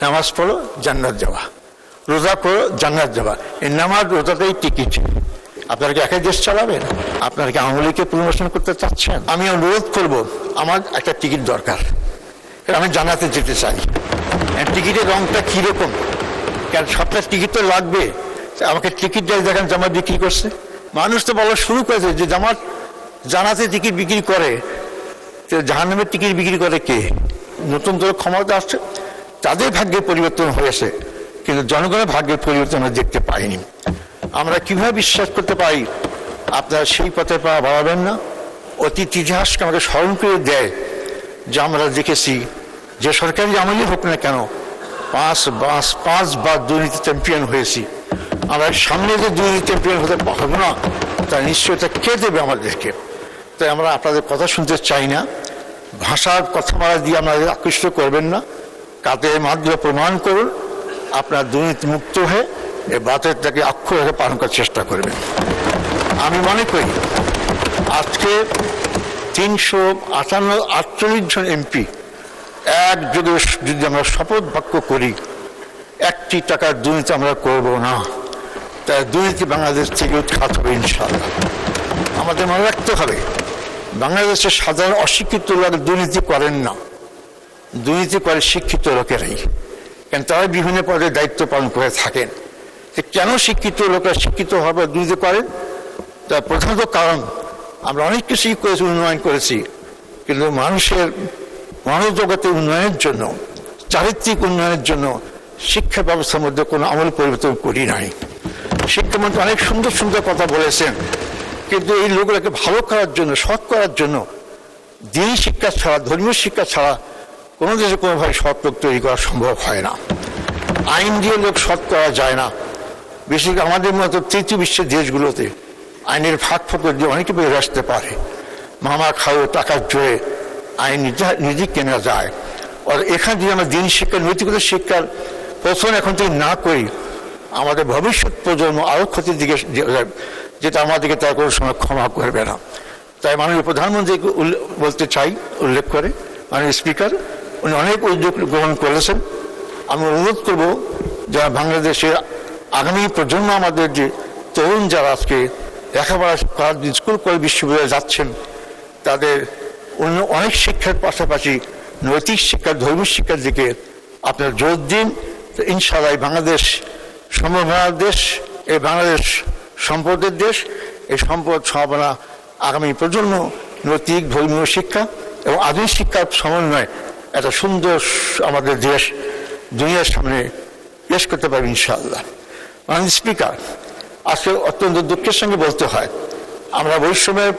নামাজ পড়ো জান্নাত যাওয়া, রোজা করো জান্নাত যাওয়া। এই নামাজ রোজাটাই টিকিট। আপনারা কি একাই দেশ চালাবেন? আপনারা কি আওয়ামী লীগকে প্রমোশন করতে চাচ্ছেন? আমি অনুরোধ করব, আমার একটা টিকিট দরকার, আমি জান্নাতে যেতে চাই। টিকিটের রংটা কীরকম? কারণ সবটা টিকিট তো লাগবে। আমাকে টিকিট দিয়ে দেখেন জামাত বিক্রি করছে। মানুষ তো বলা শুরু করেছে যে জামাত জান্নাতে টিকিট বিক্রি করে, জাহান্নামের টিকিট বিক্রি করে কে? নতুন করে ক্ষমতা আসছে, তাদের ভাগ্যের পরিবর্তন হয়েছে, কিন্তু জনগণের ভাগ্যের পরিবর্তন আমরা দেখতে পাইনি। আমরা কিভাবে বিশ্বাস করতে পারি আপনারা সেই পথে পা বাড়াবেন না? অতীত ইতিহাসকে আমাকে স্মরণ করে দেয় যে আমরা দেখেছি যে সরকারি আমলই হোক না কেন, পাঁচবার দুর্নীতি চ্যাম্পিয়ন হয়েছি। আমরা সামনে যে দুর্নীতি চ্যাম্পিয়ন হতে পারবো না, তার নিশ্চয়তা কে দেবে আমাদেরকে? তাই আমরা আপনাদের কথা শুনতে চাই না। ভাষার কথামালা দিয়ে আপনাদের আকৃষ্ট করবেন না। কাজের মাধ্যমে প্রমাণ করুন আপনার দুর্নীতি মুক্ত হয়ে এই বাতেরটাকে অক্ষরে পালন করার চেষ্টা করবেন। আমি মনে করি আজকে 348 জন এমপি একযোগে যদি আমরা শপথ বাক্য করি একটি টাকার দুর্নীতি আমরা করব না, তাই দুর্নীতি বাংলাদেশ থেকে উৎখাত হবে ইনশাআল্লাহ। আমাদের মনে রাখতে হবে বাংলাদেশের সাধারণ অশিক্ষিত লোক দুর্নীতি করেন না, দুর্নীতি করে শিক্ষিত লোকেরাই। কেন তারা বিভিন্ন পদে দায়িত্ব পালন করে থাকেন। কেন শিক্ষিত লোকেরা শিক্ষিত হবে দুর্নীতি করেন? তার প্রধানত কারণ আমরা অনেক কিছুই করেছি, উন্নয়ন করেছি, কিন্তু মানুষের মনোজগতের উন্নয়নের জন্য, চারিত্রিক উন্নয়নের জন্য শিক্ষা ব্যবস্থার মধ্যে কোনো আমূল পরিবর্তন করি নাই। শিক্ষামন্ত্রী অনেক সুন্দর সুন্দর কথা বলেছেন, কিন্তু এই লোকগুলোকে ভালো করার জন্য, সৎ করার জন্য দিনী শিক্ষা ছাড়া, ধর্মীয় শিক্ষা ছাড়া কোনো দেশে কোনোভাবে সৎ লোক তৈরি করা সম্ভব হয় না। আইন দিয়ে লোক সৎ করা যায় না। বিশেষ করে আমাদের মতো তৃতীয় বিশ্বের দেশগুলোতে আইনের ফাঁক ফোকর দিয়ে অনেকে বেরিয়ে আসতে পারে। মামা খাওয়া টাকার জোরে আইন নিজে কেনা যায়। আর এখানে যদি আমরা দিন শিক্ষা, নৈতিকতা শিক্ষার প্রথম এখন থেকে না করি, আমাদের ভবিষ্যৎ প্রজন্ম আরও ক্ষতির দিকে, যেটা আমাদেরকে তার কোনো সময় ক্ষমা করবে না। তাই মাননীয় প্রধানমন্ত্রীকে বলতে চাই, উল্লেখ করে মাননীয় স্পিকার উনি অনেক উদ্যোগ গ্রহণ করেছেন। আমি অনুরোধ করব যারা বাংলাদেশের আগামী প্রজন্ম, আমাদের যে তরুণ যারা আজকে লেখাপড়া করার স্কুল কলেজ বিশ্ববিদ্যালয়ে যাচ্ছেন, তাদের অন্য অনেক শিক্ষার পাশাপাশি নৈতিক শিক্ষা, ধর্মীয় শিক্ষার দিকে আপনার জোর দিন। ইনশাআল্লাহ বাংলাদেশ সম্ভাবনার দেশ, এই বাংলাদেশ সম্পদের দেশ। এই সম্পদ সম্ভাবনা আগামী প্রজন্ম নৈতিক ধর্মীয় শিক্ষা এবং আধুনিক শিক্ষার সমন্বয়ে একটা সুন্দর আমাদের দেশ দুনিয়ার সামনে পেশ করতে পারবে ইনশাআল্লাহ। মাননীয় স্পিকার, আজকে অত্যন্ত দুঃখের সঙ্গে বলতে হয় আমরা বৈষম্যের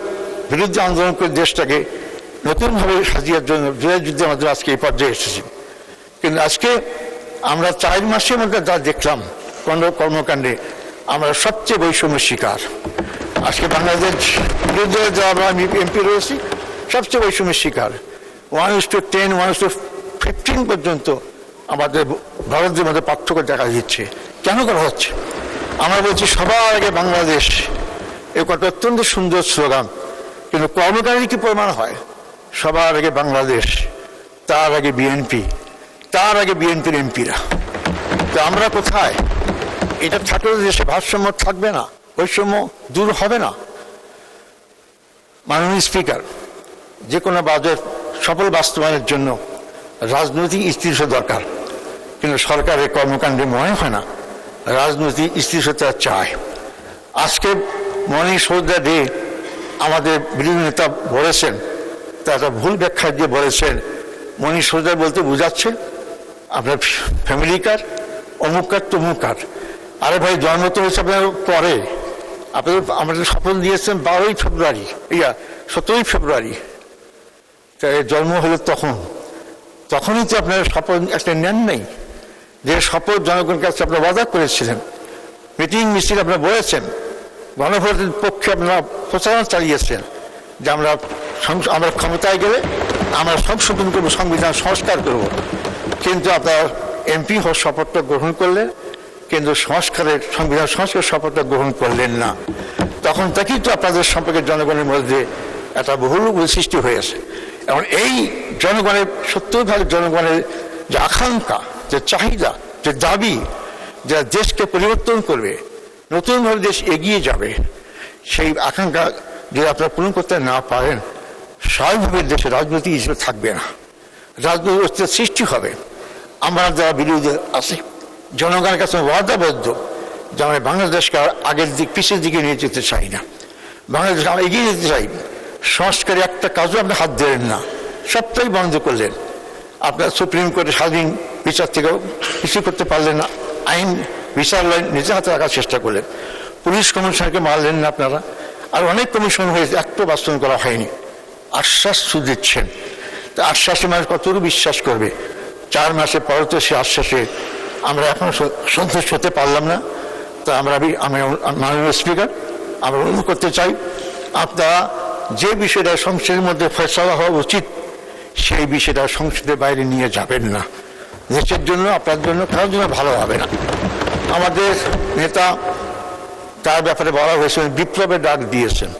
বিরুদ্ধে আন্দোলন করে দেশটাকে নতুনভাবে সাজিয়ার জন্য জুলাই যুদ্ধের মাধ্যমে আজকে এই পর্যায়ে এসেছি। কিন্তু আজকে আমরা 4 মাসের মধ্যে যা দেখলাম কর্মকাণ্ডে, আমরা সবচেয়ে বৈষম্যের শিকার। আজকে বাংলাদেশ বিরুদ্ধে যারা আমি এমপি রয়েছি, সবচেয়ে বৈষম্যের শিকার। 1:10, 1:15 পর্যন্ত আমাদের ভারতের মধ্যে পার্থক্য দেখা দিচ্ছে। কেন করা হচ্ছে? আমরা বলছি সবার আগে বাংলাদেশ, এ কথা অত্যন্ত সুন্দর স্লোগান, কিন্তু কর্মকাণ্ডে কি প্রমাণ হয়? সবার আগে বাংলাদেশ, তার আগে বিএনপি, তার আগে বিএনপির এমপিরা। তো আমরা কোথায়? এটা থাকলে দেশে ভারসাম্য থাকবে না, বৈষম্য দূর হবে না। মাননীয় স্পিকার, যে কোনো বাজেট সফল বাস্তবায়নের জন্য রাজনৈতিক স্থিতিশীলতা দরকার, কিন্তু সরকারের কর্মকাণ্ডে মনে হয় না রাজনৈতিক স্থিতিশীলতা চায়। আজকে মনীষ সৌদার ডে আমাদের বিরোধী নেতা বলেছেন, তা একটা ভুল ব্যাখ্যা দিয়ে বলেছেন, মনীষ সৌদার বলতে বোঝাচ্ছে আপনার ফ্যামিলি কার্ড, অমুক কার্ড, তমুক কার্ড। আরে ভাই, জন্ম তো হয়েছে আপনার পরে, আপনাদের আমাদের শপথ দিয়েছেন 12ই ফেব্রুয়ারি, 17ই ফেব্রুয়ারি। তাই জন্ম হলো তখনই তো আপনার শপথ একটা নেন নাই, যে শপথ জনগণের কাছে আপনারা ওয়াদা করেছিলেন, মিটিং মিছিল আপনারা বলেছেন, গণভোটের পক্ষে আপনারা প্রচারণা চালিয়েছেন যে আমরা ক্ষমতায় গেলে আমরা সংশোধন করবো, সংবিধান সংস্কার করব। কিন্তু আপনারা এমপি হওয়ার শপথটা গ্রহণ করলেন, কিন্তু সংবিধান সংস্কার শপথটা গ্রহণ করলেন না। তখন থেকেই তো আপনাদের সম্পর্কে জনগণের মধ্যে একটা বহুল সৃষ্টি হয়েছে। এবং এই জনগণের 70% জনগণের যে আকাঙ্ক্ষা, যে চাহিদা, যে দাবি, যারা দেশকে পরিবর্তন করবে, নতুনভাবে দেশ এগিয়ে যাবে, সেই আকাঙ্ক্ষা যদি আপনারা পূরণ করতে না পারেন, স্বাভাবিকভাবে দেশে রাজনৈতিক হিসেবে থাকবে না, রাজনৈতিক অস্তিত্বের সৃষ্টি হবে। আমরা যারা বিরোধী আছি জনগণের কাছে ওয়াদাবদ্ধ যে আমরা বাংলাদেশকে আগের দিক পিছের দিকে নিয়ে যেতে চাই না, বাংলাদেশকে আমরা এগিয়ে যেতে চাই। সংস্কারে একটা কাজও আপনি হাত দিলেন না, সবটাই বন্ধ করলেন। আপনার সুপ্রিম কোর্টে স্বাধীন বিচার থেকেও কিছু করতে পারলেন না, আইন বিচার লাইন নিজের হাতে রাখার চেষ্টা করলেন। পুলিশ কমিশনকে মারলেন না আপনারা, আর অনেক কমিশন হয়েছে, একটা বাস্তবায়ন করা হয়নি। আশ্বাস দিচ্ছেন, তা আশ্বাসে মানুষ কতটুকু বিশ্বাস করবে? 4 মাসের পর তো সে আশ্বাসে আমরা এখনো সন্তুষ্ট হতে পারলাম না। তা আমি মাননীয় স্পিকার, আমরা অনুরোধ করতে চাই, আপনারা যে বিষয়টা সংসদের মধ্যে ফয়সালা হওয়া উচিত সেই বিষয়টা সংসদের বাইরে নিয়ে যাবেন না। দেশের জন্য, আপনার জন্য, কারোর জন্য ভালো হবে না। আমাদের নেতা, তার ব্যাপারে বলা হয়েছে বিপ্লবের ডাক দিয়েছেন।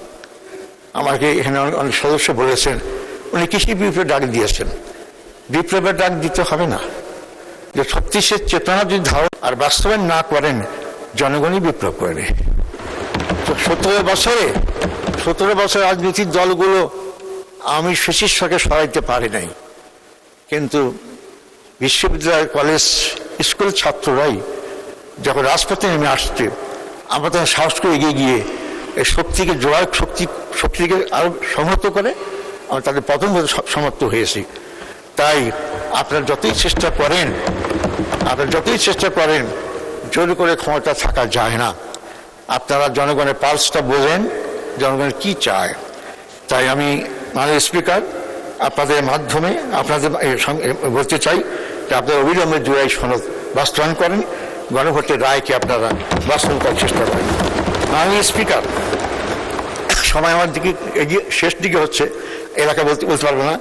আমাকে এখানে অনেক সদস্য বলেছেন উনি কৃষি বিপ্লবের ডাক দিয়েছেন। বিপ্লবের ডাক দিতে হবে না, যে 36-এর চেতনা যদি ধারণ আর বাস্তবায়ন না করেন, জনগণই বিপ্লব করে। 17 বছরে রাজনৈতিক দলগুলো আমি ফ্যাসিস্টকে সরাইতে পারি নাই, কিন্তু বিশ্ববিদ্যালয়, কলেজ, স্কুল ছাত্ররাই যখন রাজপথে নেমে আসছে, আমরা তখন সাহস করে এগিয়ে গিয়ে এই শক্তিকে জোয়ার শক্তিকে আরো সংহত করে আমরা তাদের পতন সমর্থ হয়েছি। তাই আপনারা যতই চেষ্টা করেন জোর করে ক্ষমতা থাকা যায় না। আপনারা জনগণের পালসটা বোঝেন, জনগণ কি চায়। তাই আমি মাননীয় স্পিকার আপনাদের মাধ্যমে আপনাদের বলতে চাই যে আপনারা অবিলম্বে জুলাই সনদ বাস্তবায়ন করেন, গণভোটের রায়কে আপনারা বাস্তবায়ন করার চেষ্টা করেন। মাননীয় স্পিকার, সময় আমার দিকে এগিয়ে শেষ দিকে হচ্ছে, এলাকা বলতে পারবো না।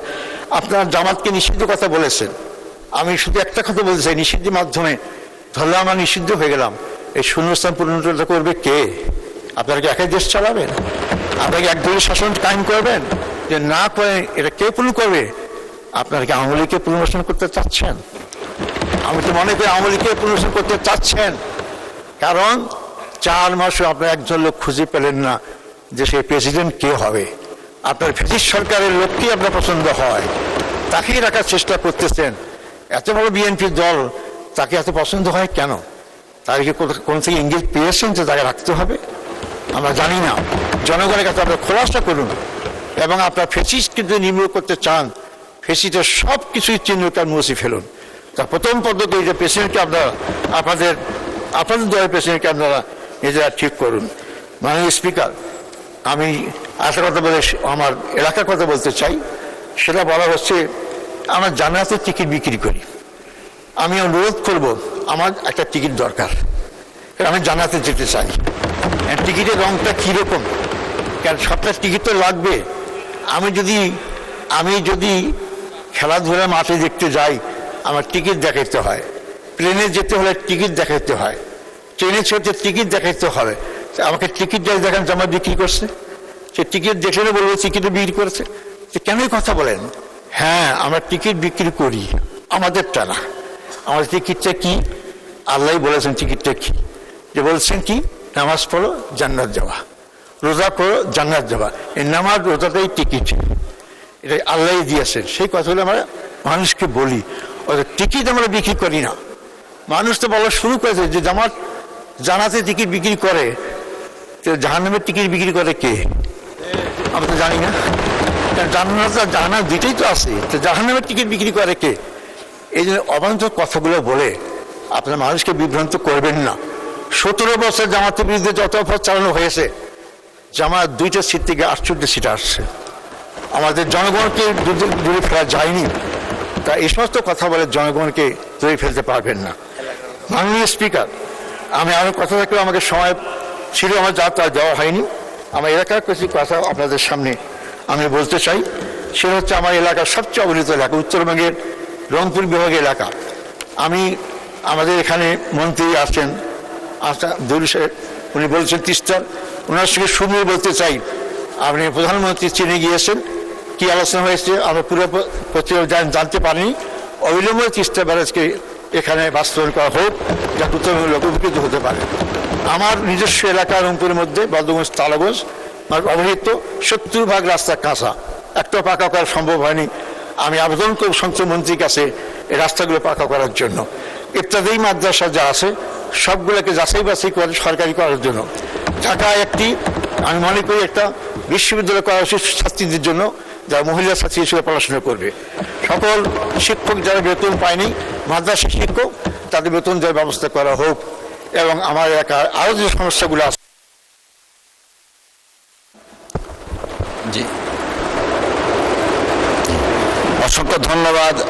আপনারা জামাতকে নিষিদ্ধ কথা বলেছেন, আমি শুধু একটা কথা বলতে চাই, নিষিদ্ধের মাধ্যমে ধরলে আমরা নিষিদ্ধ হয়ে গেলাম, এই শূন্যস্থান পূরণ করবে কে? আপনারা কি একাই দেশ চালাবেন? আপনাকে একদলীয় শাসন কায়েম করবেন? যে না করে এটা কে পূরণ করবে? আপনারা কি আওয়ামী লীগকে পুনর্বাসন করতে চাচ্ছেন? আমি তো মনে করি আওয়ামী লীগকে পুনর্বাসন করতে চাচ্ছেন, কারণ 4 মাসে আপনারা একজন লোক খুঁজে পেলেন না যে সেই প্রেসিডেন্ট কে হবে। আপনার ফ্যাসিস্ট সরকারের লোককেই আপনার পছন্দ হয়, তাকেই রাখার চেষ্টা করতেছেন। এত বড় বিএনপির দল, তাকে এত পছন্দ হয় কেন? তার কি কোন থেকে ইঙ্গিত পেয়েছেন যে তাকে রাখতে হবে? আমরা জানি না। জনগণের কাছে আপনারা খোলাসা করুন, এবং আপনার ফ্যাসিস্টকে যদি নির্মূল করতে চান, ফ্যাসিস্টের সব কিছুই চিহ্নটা মুছে ফেলুন। তার প্রথম পদ্ধতি যে প্রেসিডেন্টকে আপনারা আপনাদের দলের প্রেসিডেন্টকে আপনারা নিজেরা ঠিক করুন। মাননীয় স্পিকার, আমি আরেকটা কথা বলে আমার এলাকার কথা বলতে চাই। সেটা বলা হচ্ছে, আমরা জান্নাতে টিকিট বিক্রি করি। আমি অনুরোধ করব, আমার একটা টিকিট দরকার, আমি জান্নাতে যেতে চাই। টিকিটের রংটা কীরকম? কারণ সবটা টিকিট তো লাগবে। আমি যদি খেলাধুলার মাঠে দেখতে যাই, আমার টিকিট দেখাইতে হয়। প্লেনে যেতে হলে টিকিট দেখাইতে হয়, ট্রেনে চড়তে টিকিট দেখাইতে হবে। আমাকে টিকিট দেখান যে আমার বিক্রি করছে, সে টিকিট দেখলে বলবো টিকিটও বিক্রি করেছে। কেনই কথা বলেন? হ্যাঁ, আমরা টিকিট বিক্রি করি, আমাদেরটা না। আমাদের টিকিটটা কি? আল্লাহ বলেছেন টিকিটটা কি, যে বলছেন কি, নামাজ পড়ো জান্নাত যাওয়া, রোজা করো জান্নাত যাওয়া। এই নামাজ রোজাটাই টিকিট, এটা আল্লাহ দিয়েছেন। সেই কথাগুলো আমরা মানুষকে বলি, টিকিট আমরা বিক্রি করি না। মানুষ তো বলা শুরু করেছে যে জান্নাতে টিকিট বিক্রি করে, তো জাহান্নামের টিকিট বিক্রি করে কে? আমরা তো জানি না। জান্নাত আর জাহান্নাম দুইটাই তো আছে, তো জাহান্নামের টিকিট বিক্রি করে কে? এই জন্য অবান্তর কথাগুলো বলে আপনারা মানুষকে বিভ্রান্ত করবেন না। 17 বছর জামাতের বিরুদ্ধে যত অপরাধ চালানো হয়েছে, জামাত 2টা সিট থেকে 8টা সিট আসছে। আমাদের জনগণকে দূরে ফেলা যায়নি। তা এই সমস্ত কথা বলে জনগণকে দূরে ফেলতে পারবেন না। মাননীয় স্পিকার, আমি আরো কথা থাকলেও আমাকে সময় ছিল, আমার যা তা দেওয়া হয়নি। আমার এলাকার কিছু কথা আপনাদের সামনে আমি বলতে চাই। সেটা হচ্ছে আমার এলাকার সবচেয়ে অবহেলিত এলাকা, উত্তরবঙ্গের রংপুর বিভাগের এলাকা। আমাদের এখানে মন্ত্রী আসছেন, উনি বলছেন তিস্তার, ওনার সঙ্গে শুনে বলতে চাই, আপনি প্রধানমন্ত্রী চীনে গিয়েছেন, কি আলোচনা হয়েছে আমরা পুরো জানতে পারিনি। অবিলম্বে তিস্তা ব্যারাজকে এখানে বাস্তবায়ন করা হোক, যা তুলনামূলক উপকৃত হতে পারে। আমার নিজস্ব এলাকা রংপুরের মধ্যে বদরগঞ্জ তালাগঞ্জ অবহিত 70% রাস্তা কাঁচা, একটা পাকা করা সম্ভব হয়নি। আমি আবেদন করব সংসদমন্ত্রীর কাছে এই রাস্তাগুলো পাকা করার জন্য। ইত্যাদি মাদ্রাসা যা আছে সবগুলোকে যাচাই বাছাই করে সরকারি করার জন্য। ঢাকায় একটি আমি মনে করি একটা বিশ্ববিদ্যালয় করা উচিত ছাত্রীদের জন্য, যারা মহিলা ছাত্রী হিসেবে পড়াশোনা করবে। সকল শিক্ষক যারা বেতন পায়নি, মাদ্রাসা শিক্ষক, তাদের বেতন দেওয়ার ব্যবস্থা করা হোক। এবং আমার এলাকার আরও যে সমস্যাগুলো আছে, জি, অসংখ্য ধন্যবাদ।